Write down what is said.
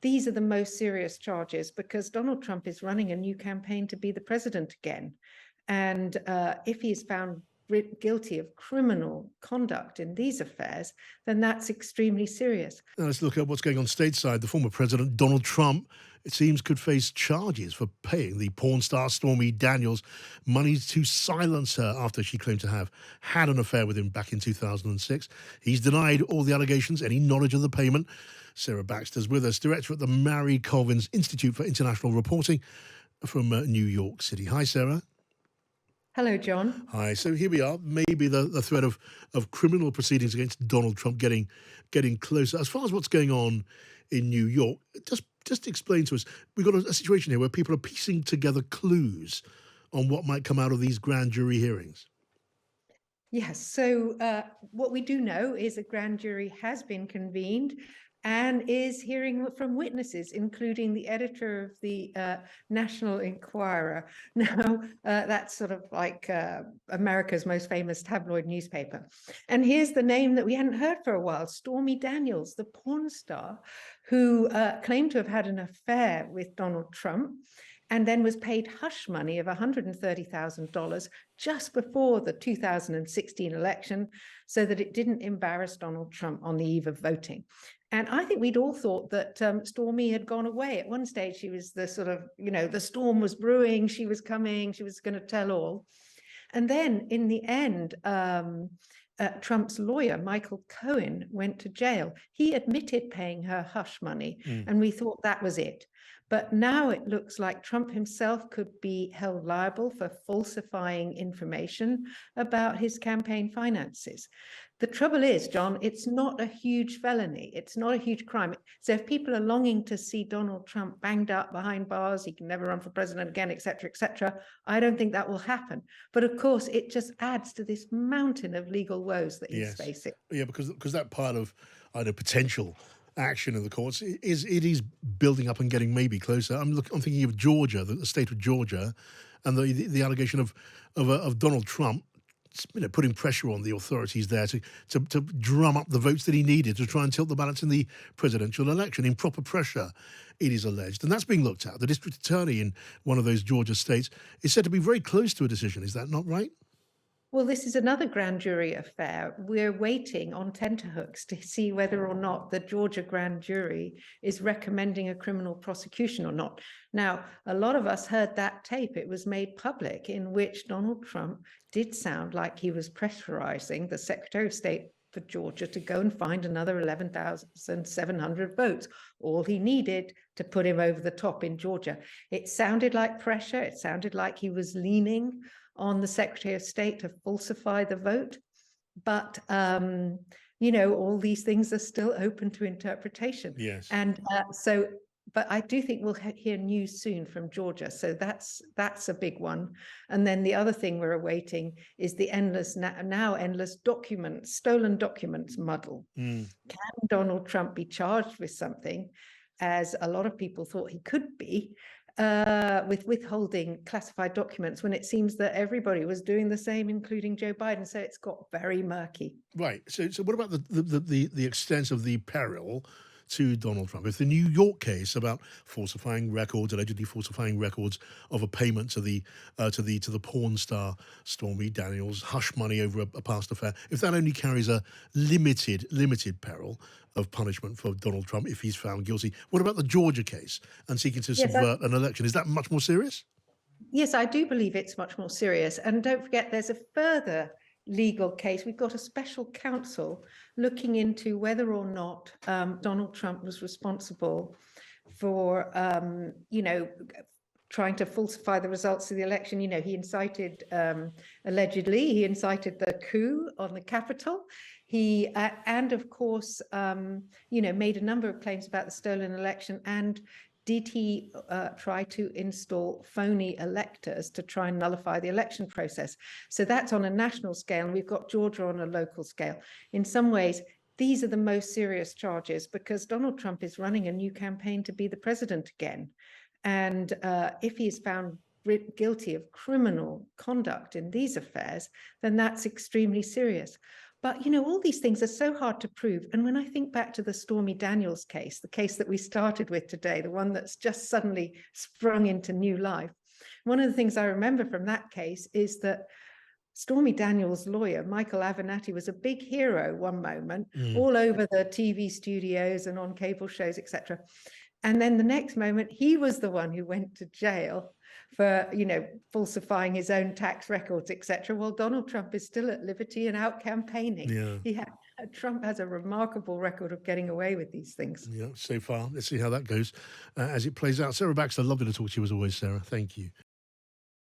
these are the most serious charges because Donald Trump is running a new campaign to be the president again. And if he is found guilty of criminal conduct in these affairs, then that's extremely serious. Now let's look at what's going on stateside. The former president, Donald Trump, it seems could face charges for paying the porn star Stormy Daniels money to silence her after she claimed to have had an affair with him back in 2006. He's denied all the allegations, any knowledge of the payment. Sarah Baxter is with us, director at the Mary Colvin's Institute for International Reporting from New York City. Hi, Sarah. Hello, John. Hi. So here we are. Maybe the threat of criminal proceedings against Donald Trump getting closer. As far as what's going on in New York, just explain to us. We've got a situation here where people are piecing together clues on what might come out of these grand jury hearings. Yes. So what we do know is a grand jury has been convened and is hearing from witnesses, including the editor of the National Enquirer. Now, that's sort of like America's most famous tabloid newspaper. And here's the name that we hadn't heard for a while, Stormy Daniels, the porn star who claimed to have had an affair with Donald Trump and then was paid hush money of $130,000 just before the 2016 election so that it didn't embarrass Donald Trump on the eve of voting. And I think we'd all thought that Stormy had gone away. At one stage, she was the sort of, the storm was brewing, she was coming, she was going to tell all. And then in the end, Trump's lawyer, Michael Cohen, went to jail. He admitted paying her hush money, and we thought that was it. But now it looks like Trump himself could be held liable for falsifying information about his campaign finances. The trouble is, John, it's not a huge felony. It's not a huge crime. So if people are longing to see Donald Trump banged up behind bars, he can never run for president again, et cetera, I don't think that will happen. But of course, it just adds to this mountain of legal woes that he's facing. Yeah, because that part of potential action in the courts is building up and getting maybe closer. I'm thinking of Georgia, the state of Georgia, and the allegation of Donald Trump, putting pressure on the authorities there to drum up the votes that he needed to try and tilt the balance in the presidential election. Improper pressure, it is alleged, and that's being looked at. The district attorney in one of those Georgia states is said to be very close to a decision. Is that not right? Well, this is another grand jury affair. We're waiting on tenterhooks to see whether or not the Georgia grand jury is recommending a criminal prosecution or not. Now, a lot of us heard that tape. It was made public in which Donald Trump did sound like he was pressurizing the Secretary of State for Georgia to go and find another 11,700 votes, all he needed to put him over the top in Georgia. It sounded like pressure. It sounded like he was leaning on the Secretary of State to falsify the vote. But, all these things are still open to interpretation. Yes. And but I do think we'll hear news soon from Georgia. So that's a big one. And then the other thing we're awaiting is the endless stolen documents muddle. Can Donald Trump be charged with something, as a lot of people thought he could be, with withholding classified documents, when it seems that everybody was doing the same, including Joe Biden? So it's got very murky. Right. So what about the extent of the peril to Donald Trump? If the New York case about allegedly falsifying records of a payment to the porn star Stormy Daniels, hush money over a past affair, if that only carries a limited peril of punishment for Donald Trump if he's found guilty, what about the Georgia case and seeking to subvert an election? Is that much more serious? Yes, I do believe it's much more serious. And don't forget, there's a further legal case. We've got a special counsel looking into whether or not Donald Trump was responsible for, trying to falsify the results of the election. He incited, allegedly, he incited the coup on the Capitol. He, and of course, made a number of claims about the stolen election. And did he try to install phony electors to try and nullify the election process? So that's on a national scale, and we've got Georgia on a local scale. In some ways, these are the most serious charges because Donald Trump is running a new campaign to be the president again. And if he is found guilty of criminal conduct in these affairs, then that's extremely serious. But, all these things are so hard to prove. And when I think back to the Stormy Daniels case, the case that we started with today, the one that's just suddenly sprung into new life, one of the things I remember from that case is that Stormy Daniels' lawyer, Michael Avenatti, was a big hero one moment, all over the TV studios and on cable shows, etc. And then the next moment, he was the one who went to jail for, falsifying his own tax records, etc. While Donald Trump is still at liberty and out campaigning. Yeah. Trump has a remarkable record of getting away with these things. Yeah, so far. Let's see how that goes as it plays out. Sarah Baxter, lovely to talk to you as always, Sarah. Thank you.